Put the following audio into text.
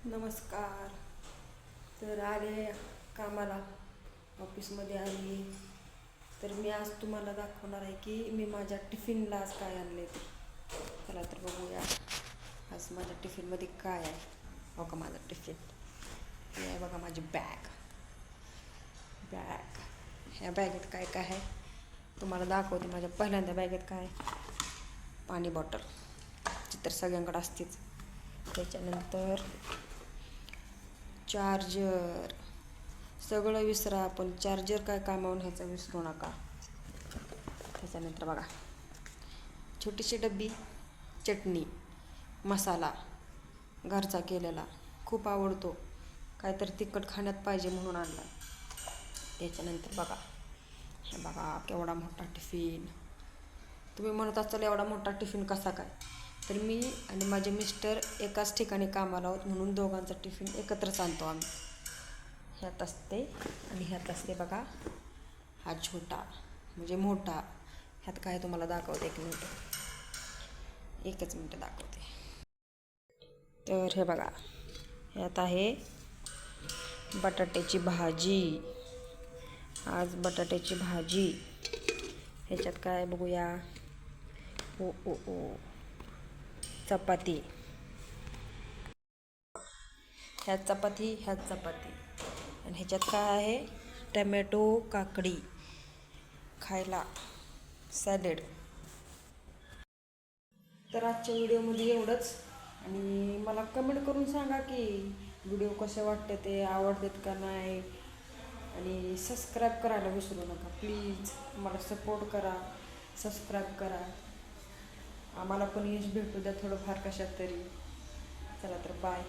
नमस्कार. तर आले कामाला, ऑफिसमध्ये आली. तर मी आज तुम्हाला दाखवणार आहे की मी माझ्या टिफिनला आज काय आणले ते. चला तर बघूया आज माझ्या टिफिनमध्ये काय आहे. बघा माझा टिफिन, हे आहे बघा माझी बॅग. ह्या बॅगेत काय काय आहे तुम्हाला दाखवते. माझ्या पहिल्यांदा बॅगेत काय आहे, पाणी बॉटल, ती तर सगळ्यांकडे असतेच. त्याच्यानंतर चार्जर, सगळं विसरा पण चार्जर काय कामावून ह्याचं विसरू नका. त्याच्यानंतर बघा छोटीशी डब्बी, चटणी, मसाला घरचा केलेला, खूप आवडतो, काहीतरी तिखट खाण्यात पाहिजे म्हणून आणला. त्याच्यानंतर बघा, हे बघा केवढा मोठा टिफिन. तुम्ही म्हणत असाल एवढा मोठा टिफिन कसा काय, तर मी आणि माझे मिस्टर एकाच ठिकाणी कामाला आहोत म्हणून दोघांचा टिफिन एकत्रच आणतो आम्ही. ह्यात असते आणि ह्यात असते बघा हा छोटा म्हणजे मोठा. ह्यात काय तुम्हाला दाखवते, एकच मिनटं दाखवते. तर हे बघा, ह्यात आहे बटाट्याची भाजी. आज बटाट्याची भाजी. ह्याच्यात काय बघूया, चपाती, ह्यात चपाती, आणि ह्याच्यात काय आहे, टमॅटो काकडी खायला, सॅलेड. तर आजच्या व्हिडिओमध्ये एवढंच. आणि मला कमेंट करून सांगा की व्हिडिओ कसे वाटते, ते आवडतात का नाही. आणि सबस्क्राईब करायला विसरू नका प्लीज. मला सपोर्ट करा, सबस्क्राईब करा. आम्हाला पण यश भेटू द्या थोडंफार कशात तरी. चला तर बाय.